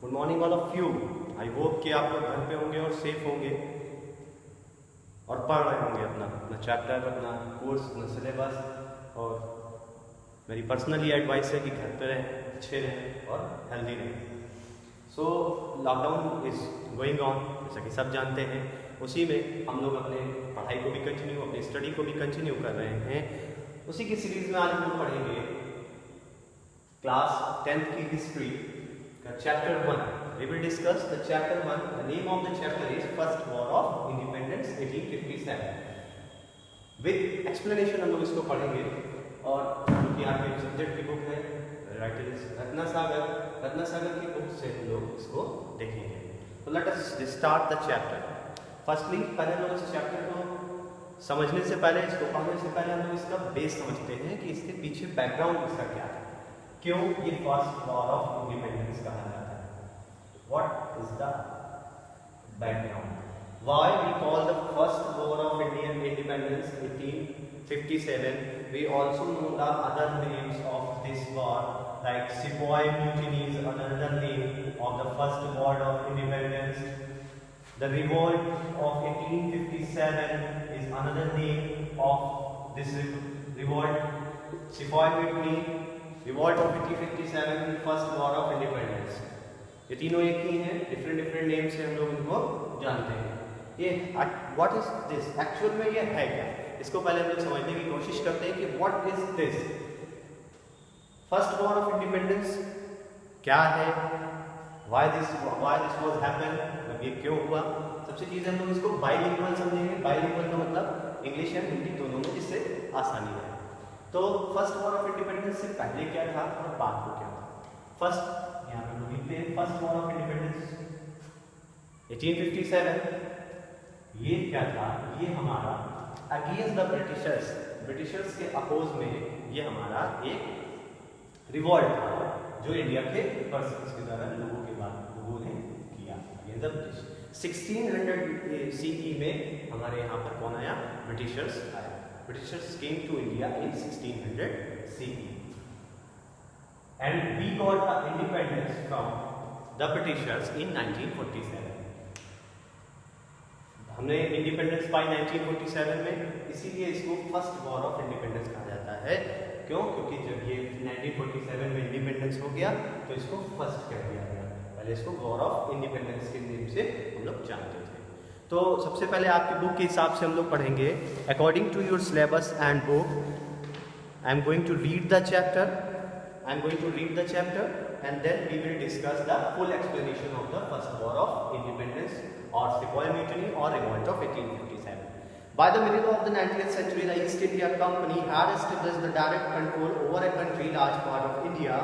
Good morning all of you. I hope कि आप लोग घर पे होंगे और सेफ होंगे और पढ़ रहे होंगे अपना अपना चैप्टर, अपना कोर्स, अपना सिलेबस। और मेरी पर्सनली एडवाइस है कि घर पे रहें, अच्छे रहें और हेल्दी रहें। So lockdown is going on, जैसा कि सब जानते हैं। उसी में हम लोग अपने पढ़ाई को भी कंटिन्यू, अपनी स्टडी को भी कंटिन्यू कर रहे हैं। उसी की सीरीज़ में आज हम लोग पढ़ेंगे क्लास 10th की हिस्ट्री का chapter 1। We will discuss the chapter 1. The name of the chapter is First War of Independence 1857. With explanation हम लोग इसको पढ़ेंगे। और क्योंकि आपके सब्जेक्ट की बुक है राइटर रत्ना सागर की बुक से हम लोग इसको देखेंगे। तो let us start the chapter. Firstly पहले हम लोग इस चैप्टर को समझने से पहले, इसको पढ़ने से पहले हम लोग इसका बेस समझते हैं कि इसके पीछे बैकग्राउंड इसका क्या है, क्यों ये फर्स्ट वॉर ऑफ इंडिपेंडेंस कहा जाता है। What is the background? Why we call the first war of Indian independence 1857? We also know the other names of this war, like Sepoy Mutiny is another name of the first war of independence. The revolt of 1857 is another name of this revolt. Sepoy Mutiny, revolt of 1857, first war of independence. ये तीनों एक ही हैं, different name से हम लोग इनको जानते हैं। ये व्हाट इज दिस, एक्चुअल में ये है क्या, इसको पहले हम लोग समझने की कोशिश करते हैं कि what is this first war of independence क्या है, व्हाई दिस वाज हैपन, मतलब ये क्यों हुआ। सबसे चीज़ हम लोग इसको बाइलिंगुअल समझेंगे। बाइलिंगुअल का मतलब इंग्लिश एंड हिंदी दोनों में, जिससे आसानी है। तो फर्स्ट वॉर ऑफ इंडिपेंडेंस से पहले क्या था और बाद को क्या था। फर्स्ट यहाँ पे लोग लिखते हैं फर्स्ट वॉर ऑफ इंडिपेंडेंस 1857। ये क्या था, ये हमारा अगेंस्ट द ब्रिटिशर्स के अपोज में ये हमारा एक रिवॉल्ट था जो इंडिया के पर्सन्स के द्वारा लोगों ने किया अगेंस्ट द ब्रिटिश। 1600 CE में हमारे यहाँ पर कौन आया, ब्रिटिशर्स आए। Britishers came to India in 1600 CE and we got the independence from the Britishers in 1947. हमने इंडिपेंडेंस पाई 1947 में, इसीलिए इसको फर्स्ट वॉर ऑफ इंडिपेंडेंस कहा जाता है। क्यों? क्योंकि जब ये 1947 में इंडिपेंडेंस हो गया तो इसको फर्स्ट कह दिया गया। पहले इसको वॉर ऑफ इंडिपेंडेंस के नेम से हम लोग जानते थे। तो सबसे पहले आपकी बुक के हिसाब से हम लोग पढ़ेंगे according to your syllabus and book. I am going to read the chapter and then we will discuss the full explanation of the first war of independence or Sepoy Mutiny or revolt of 1857. By the middle of the 19th century, the East India Company had established the direct control over a country large part of India.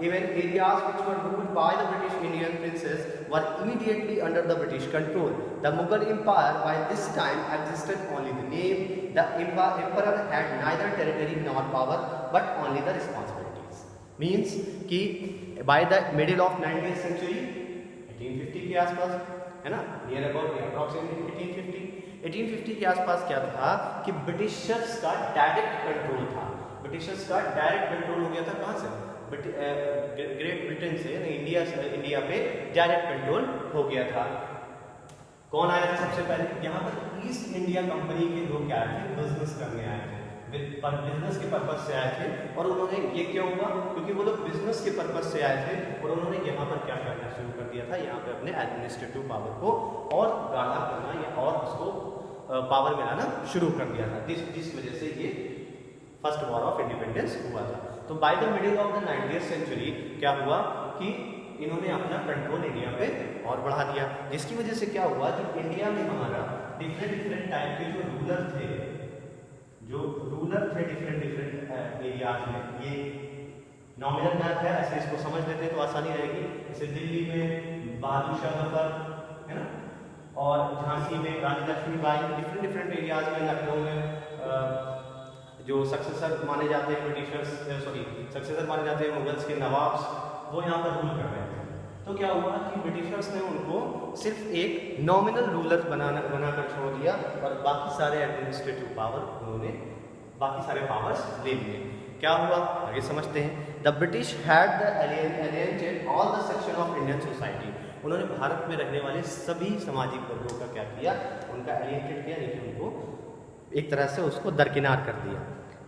Even areas which were ruled by the British Indian princes were immediately under the British control. The Mughal Empire by this time existed only the name. The emperor had neither territory nor power but only the responsibility. Means कि by the middle of 19th century 1850 के आसपास, है ना, near about approximately 1850 के आसपास क्या था कि ब्रिटिशर्स का डायरेक्ट कंट्रोल था। ब्रिटिशर्स का डायरेक्ट कंट्रोल हो गया था कहाँ से, ग्रेट ब्रिटेन से, इंडिया पे डायरेक्ट कंट्रोल हो गया था। कौन आया था सबसे पहले यहाँ पर, ईस्ट इंडिया कंपनी के लोग क्या आए थे, बिजनेस करने आए थे, बिजनेस के पर्पज से आए थे। और उन्होंने ये क्यों हुआ, क्योंकि वो लोग बिजनेस के पर्पज से आए थे और उन्होंने यहाँ पर क्या करना शुरू कर दिया था, यहाँ पे अपने एडमिनिस्ट्रेटिव पावर को और गाढ़ा करना या और उसको पावर मिलाना शुरू कर दिया था, जिस वजह से ये फर्स्ट वॉर ऑफ इंडिपेंडेंस हुआ था। तो by the middle of the 19th century क्या हुआ कि इन्होंने अपना कंट्रोल इंडिया पे और बढ़ा दिया, जिसकी वजह से क्या हुआ, जो इंडिया में हमारा डिफरेंट टाइप के जो रूलर थे डिफरेंट एरियाज में, ये नॉमिनल मैप है, ऐसे इसको समझ लेते हैं तो आसानी रहेगी। जैसे दिल्ली में बहादुर शाह जफर, है ना, और झांसी में रानी लक्ष्मीबाई, डिफरेंट एरियाज में, लखनऊ में जो सक्सेसर माने जाते हैं मुगल्स के नवाब्स, वो यहाँ पर रूल कर रहे थे। तो क्या हुआ कि ब्रिटिशर्स ने उनको सिर्फ एक नॉमिनल रूलर बनाकर छोड़ दिया और बाकी सारे एडमिनिस्ट्रेटिव पावर उन्होंने, बाकी सारे पावर्स ले लिए। क्या हुआ आगे समझते हैं। The British had alienated all the section of Indian society, उन्होंने भारत में रहने वाले सभी सामाजिक वर्गों का क्या किया, उनका एलिएनेटेड किया, यानी कि उनको एक तरह से उसको दरकिनार कर दिया।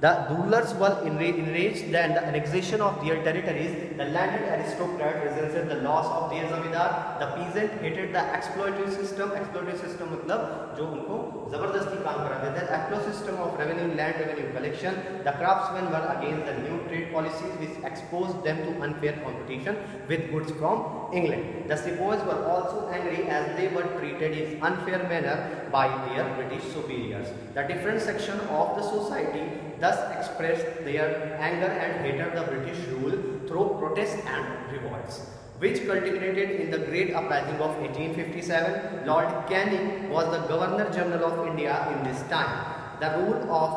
The rulers were enraged and the annexation of their territories. The landed aristocrat resented the loss of their zamindar. The peasant hated the exploitative system. Exploitative system मतलब जो उनको जबरदस्ती काम कराते थे। Exploitative system of revenue, land revenue collection. The craftsmen were against the new trade policies which exposed them to unfair competition with goods from England. The sepoys were also angry as they were treated in unfair manner by their British superiors. The different section of the society thus expressed their anger and hated the British rule through protests and revolts, which culminated in the Great Uprising of 1857. Lord Canning was the Governor General of India in this time. The rule of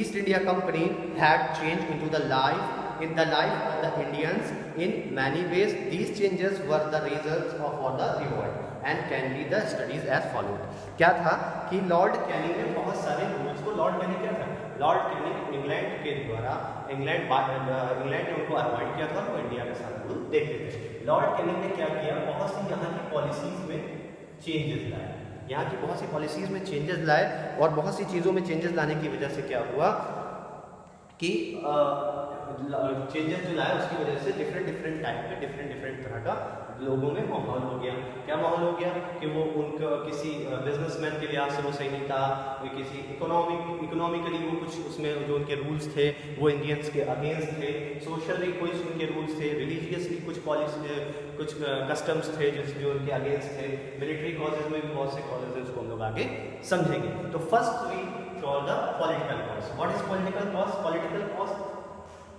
East India Company had changed in the life of the Indians in many ways. These changes were the results of the revolt and can be the studies as followed. क्या था कि Lord Canning ने बहुत सारे rules को, Lord Canning क्या था, Lord Canning England के द्वारा इंग्लैंड ने उनको अपॉइंट किया था, वो इंडिया के साथ रूल देखते थे। लॉर्ड कैनिंग ने क्या किया, बहुत सी यहाँ की पॉलिसीज में चेंजेस लाए, यहाँ की बहुत सी पॉलिसीज में चेंजेस लाए, और बहुत सी चीज़ों में चेंजेस लाने की वजह से क्या हुआ कि चेंजेस जो लाए उसकी वजह से डिफरेंट टाइप के डिफरेंट तरह का लोगों में माहौल हो गया। क्या माहौल हो गया कि वो उनका किसी बिजनेसमैन के लिहाज से वो सही नहीं था, कोई किसी इकोनॉमिकली वो कुछ उसमें जो उनके रूल्स थे वो इंडियंस के अगेंस्ट थे, सोशली कुछ उनके रूल्स थे, रिलीजियसली कुछ पॉलिसी कुछ कस्टम्स थे जो उनके अगेंस्ट थे, मिलिट्री कॉजेज में भी बहुत से कॉजेज हैं, उसको हम लोग आगे समझेंगे। तो first we call the political cause. What is political cause? Political cause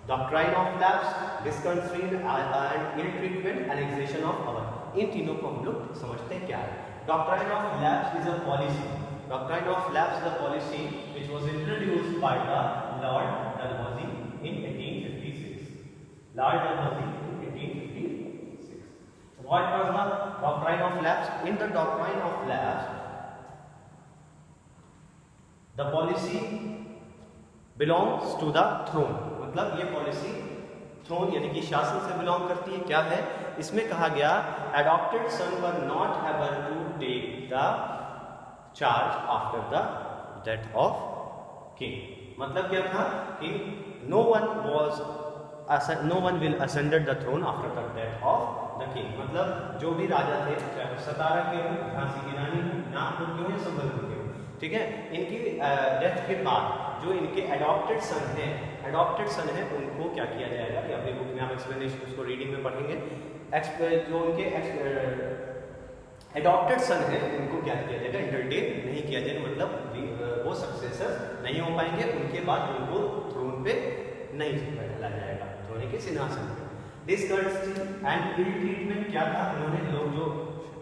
doctrine of lapse, disconceived and ill treatment, annexation of Awadh. इन तीनों को हम लोग समझते हैं क्या है। Doctrine of lapse is a policy, doctrine of lapse is a policy which was introduced by the Lord Dalhousie in 1856। Lord Dalhousie in 1856. What was the doctrine of lapse? In the doctrine of lapse, the policy belongs to the throne, मतलब ये policy throne यानी कि शासन से belong करती है। क्या है इसमें कहा गया, adopted son were not able to take the charge after the death of king। मतलब क्या था कि no one will ascend the throne after the death of the king। मतलब जो भी राजा थे, चाहे सतारा के हो, झांसी की रानी हो, नागपुर के हो या संबलपुर के हो, ठीक है, इनकी डेथ के बाद जो इनके एडॉप्टेड सन है उनको क्या किया जाएगा, या अपनी बुक में आप एक्सप्लेनेशन उसको रीडिंग में पढ़ेंगे। जो उनके एडॉप्टेड सन है उनको क्या किया जाएगा, इंटरटेन नहीं किया जाएगा, मतलब वो सक्सेसर नहीं हो पाएंगे, उनके बाद उनको थ्रोन पे नहीं बैठाया जाएगा, थ्रोन के सिंहासन पे। डिसकर्टसी एंड इल ट्रीटमेंट क्या था, उन्होंने लोग जो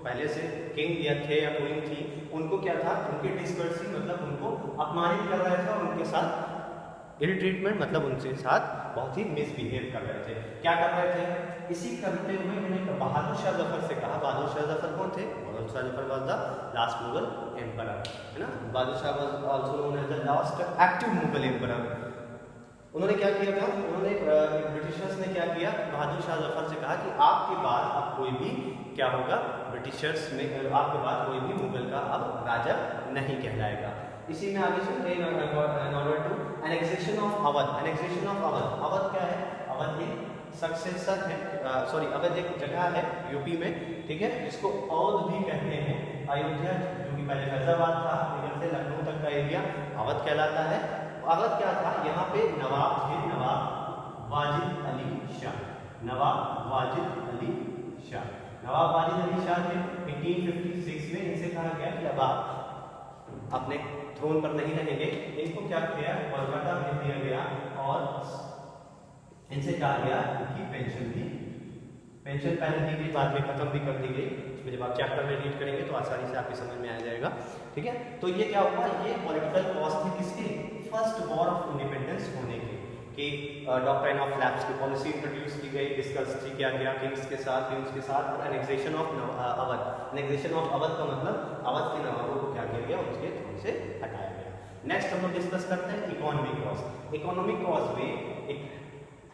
पहले से किंग या थे या क्वीन थी उनको क्या था, उनकी डिसकर्टसी मतलब उनको अपमानित कर रहे थे, और उनके साथ इल ट्रीटमेंट मतलब उनके साथ बहुत ही मिसबिहेव कर रहे थे। क्या कर रहे थे, इसी करते हुए उन्होंने बहादुर शाह जफर से कहा, बहादुर शाह जफर कौन थे, Bahadur Shah Zafar was the last Mughal emperor, है ना, Bahadur Shah was also known as the last active Mughal emperor. उन्होंने क्या किया था, उन्होंने ब्रिटिशर्स ने क्या किया, बहादुर शाह जफर से कहा कि आपके बाद अब कोई भी क्या होगा, ब्रिटिशर्स में आपके बाद कोई भी मुगल का अब राजा नहीं कहलाएगा। इसी में आगे चलते हैं in order to annexation of Awadh. Annexation of Awadh, Awadh क्या है, अवध एक सक्सेसर है, अवध एक जगह है यूपी में, ठीक है, जिसको अवध भी कहते हैं। अयोध्या जो कि पहले फैजाबाद था, इधर से लखनऊ तक का एरिया अवध कहलाता है। अवध क्या था, यहाँ पे नवाब थे, नवाब वाजिद अली शाह, नवाब वाजिद अली शाह, नवाब वाजिद अली शाह थे 1856 में। इनसे कहा गया कि अब आप अपने थ्रोन पर नहीं रहेंगे, इनको क्या किया, कोलकाता भेज दिया गया, और इनसे कहा गया कि पेंशन पहले दी गई, बाद में खत्म भी कर दी गई। इसमें जब आप चैप्टर में रीड करेंगे तो आसानी से आपकी समझ में आ जाएगा, ठीक है। तो ये क्या हुआ, ये पॉलिटिकल कॉज थी किसकी, फर्स्ट वॉर ऑफ इंडिपेंडेंस होने की, कि डॉक्ट्राइन ऑफ लैप्स की पॉलिसी इंट्रोड्यूस की गई, डिस्कस किया गया किंग्स के साथ, और annexation of Awadh. Annexation of Awadh का मतलब अवध के नवाबों को क्या किया गया, उसके थ्रोन से हटाया गया। नेक्स्ट हम लोग डिस्कस करते हैं इकोनॉमिक कॉस्ट। इकोनॉमिक कॉस्ट में एक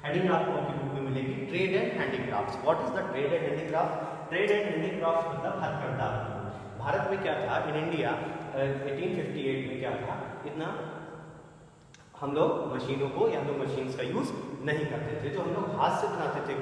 हेडिंग आपको आपकी बुक में मिलेगी, trade and handicrafts. What is the trade and handicraft? Trade and handicrafts मतलब हथकरघा। भारत में क्या था, इन इंडिया 1858 में क्या था, इतना हम लोग मशीनों को या हम लोग मशीन्स का यूज नहीं करते थे। जो हम लोग हाथ से बनाते थे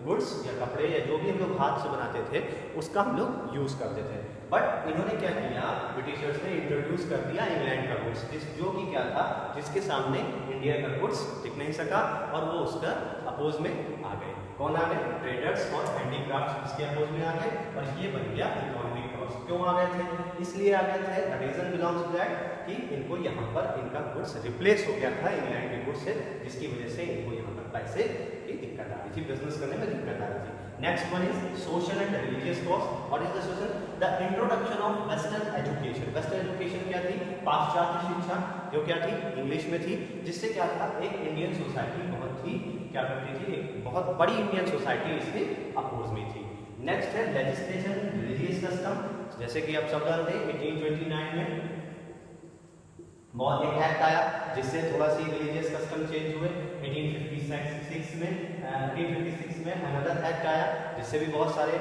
गुड्स या कपड़े या जो भी हम लोग हाथ से बनाते थे उसका हम लोग यूज करते थे। बट इन्होंने क्या किया, ब्रिटिशर्स ने इंट्रोड्यूस कर दिया इंग्लैंड का गुड्स, जो कि क्या था, जिसके सामने इंडिया का गुड्स टिक नहीं सका और वो उसका अपोज में आ गए। कौन आ गए? ट्रेडर्स और हैंडीक्राफ्ट्स इसके अपोज में आ गए और ये बन गया इकोनॉमिक कॉस्ट। क्यों आ गए थे? इसलिए आ गए थे, the reason belongs to that कि इनको यहाँ पर इनका गुड्स रिप्लेस हो गया था इंग्लैंड के गुड्स से, जिसकी वजह से इनको यहाँ पर पैसे की दिक्कत आ रही थी, बिजनेस करने में दिक्कत आ रही थी। Next one is social and religious cost. What is the social? The introduction of western education. Western education क्या थी? पाश्चात्य शिक्षा, जो क्या थी, इंग्लिश में थी, जिससे क्या था, एक इंडियन सोसाइटी बहुत ही क्या करती थी, एक बहुत बड़ी इंडियन सोसाइटी इसके अपोज में थी। नेक्स्ट है लेजिस्लेशन, रिलीजियस कस्टम, जैसे कि आप सब जानते हैं 1829 में बहुत एक एक्ट आया जिससे थोड़ा सी रिलीजियस कस्टम चेंज हुए। 1856 में अनदर एक्ट आया जिससे भी बहुत सारे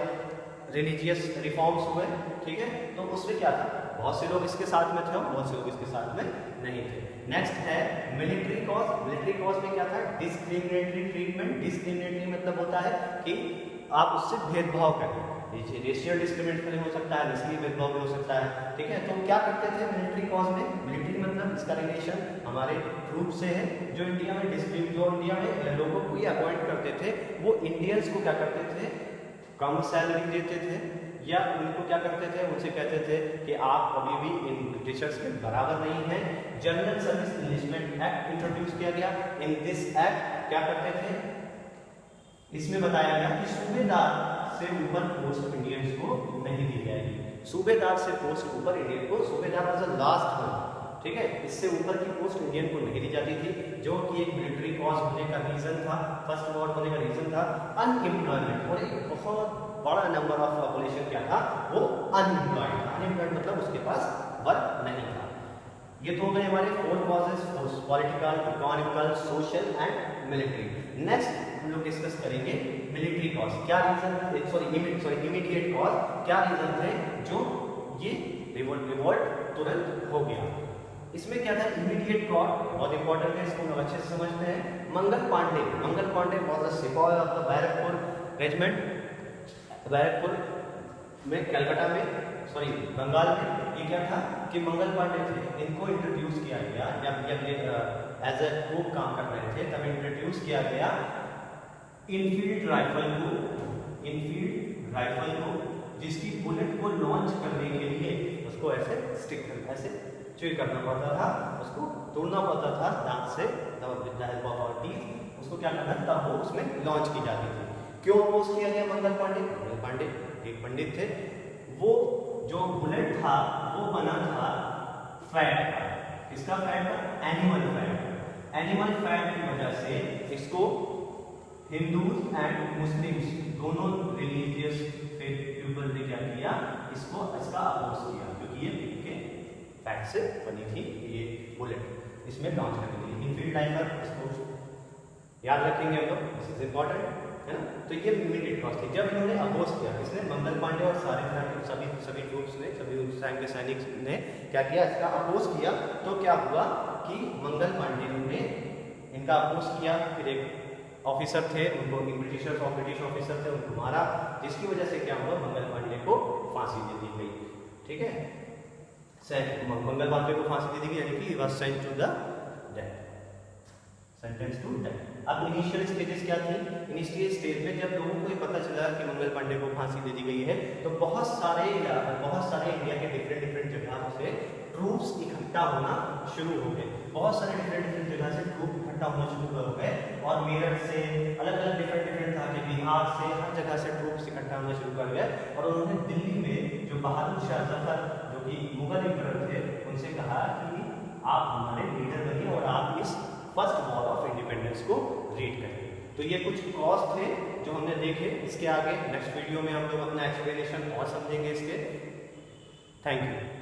रिलीजियस रिफॉर्म्स हुए, ठीक है। तो उसमें क्या था, बहुत से लोग इसके साथ में थे और बहुत से लोग इसके साथ में नहीं थे। नेक्स्ट है मिलिट्री कॉज। मिलिट्री कॉज में क्या था? Discriminatory treatment. डिस्क्रिमिनेटरी मतलब होता है कि आप उससे भेदभाव करें, रेशियल डिस्क्रिमिनेशन हो सकता है, नस्लीय भेदभाव भी हो सकता है, ठीक है। तो क्या करते थे मिलिट्री कॉज में? मिलिट्री मतलब इसका रिलेशन हमारे ट्रूप से है, जो इंडिया में लोगों को ये अपॉइंट करते थे, वो इंडियंस को क्या करते थे, कम सैलरी देते थे या उनको क्या करते थे, उनसे कहते थे कि आप कभी भी इन ब्रिटिशर्स के बराबर नहीं हैं। General service enlistment act introduce किया गया। इन दिस एक्ट क्या करते थे, इसमें बताया गया कि सूबेदार से ऊपर पोस्ट इंडियंस को नहीं दी जाएगी। सूबेदार से पोस्ट ऊपर इंडियन को, सूबेदार वाज द लास्ट वन, ठीक है, इससे ऊपर की पोस्ट इंडियन को नहीं दी जाती थी, जो कि एक मिलिट्री कॉज होने का रीजन था, फर्स्ट वॉर होने का रीजन था अनएम्प्लॉयमेंट। और एक बहुत बड़ा नंबर ऑफ पॉपुलेशन क्या था, वो अनएम्प्लॉयड था। अनएम्प्लॉयड मतलब उसके पास वर्क नहीं था। ये तो हो गए हमारे 4 causes, political, economical, social and military. Next हम लोग डिस्कस करेंगे मिलिट्री कॉज। क्या रीजन, इमीडिएट कॉज क्या रीजन थे जो ये रिवोल्ट तुरंत हो गया। इसमें क्या था, इमीडिएट कॉज बहुत इंपॉर्टेंट है, इसको हम अच्छे से समझते हैं। मंगल पांडे वाज द सिपाही of the Barrackpore regiment. Barrackpore में कलकत्ता में बंगाल में ये क्या था कि मंगल पांडे थे, इनको इंट्रोड्यूस किया गया जब ये एज ए ग्रुप काम कर रहे थे, तब इंट्रोड्यूस किया गया इनफील्ड राइफल को, जिसकी बुलेट को लॉन्च करने के लिए उसको ऐसे स्टिक करना, ऐसे चुई करना पड़ता था, उसको तोड़ना पड़ता था दांत से, with the help of our teeth, उसको क्या करना तब वो उसमें लॉन्च की जाती थी। क्यों अपोज किया गया मंगल पांडे एक पंडित थे, वो जो बुलेट था वो बना था फैट का। इसका फैट था एनिमल फैट की वजह से इसको हिंदूज एंड मुस्लिम्स दोनों रिलीजियस पीपल ने क्या किया, इसका अपोज किया, क्योंकि ये पिग के फैट से बनी थी ये बुलेट, इसमें लॉन्च करने के लिए इनफील्ड राइफल, इसको याद रखेंगे हम लोग, दिस इज इंपॉर्टेंट है ना। तो ये इमीडिएट कॉज थी। जब इन्होंने अपोज किया, इसने मंगल पांडे और सभी ट्रूप्स ने, सभी सैनिक ने क्या किया, इसका अपोज किया। तो क्या हुआ कि मंगल पांडे ने इनका अपोज किया, फिर एक ऑफिसर थे, उनको ब्रिटिश ऑफिसर थे, उनको मारा, जिसकी वजह से क्या हुआ, मंगल पांडे को फांसी दे दी गई, ठीक है। मंगल पांडे को फांसी दे दी गई, यानी कि was sent to the death, sentence to death. अब इनिशियल स्टेजेस क्या थी, इनिशियल स्टेज में जब लोगों को ये पता चला कि मंगल पांडे को फांसी दे दी गई है, तो बहुत सारे इंडिया के डिफरेंट जगहों से ट्रूप्स इकट्ठा होना शुरू हो गए। बहुत सारे डिफरेंट जगह से ट्रूप इकट्ठा होना शुरू हो गए, और मेरठ से अलग डिफरेंट था कि बिहार से, हर जगह से ट्रूप्स इकट्ठा होना शुरू कर गए। और उन्होंने दिल्ली में जो बहादुर शाह जफर, जो कि मुगल एम्परर थे, उनसे कहा कि आप हमारे लीडर बनिए और आप इस फर्स्ट वॉर ऑफ इंडिपेंडेंस को रीड करें। तो ये कुछ कॉज थे जो हमने देखे। इसके आगे नेक्स्ट वीडियो में हम लोग अपना एक्सप्लेनेशन और समझेंगे इसके। Thank you.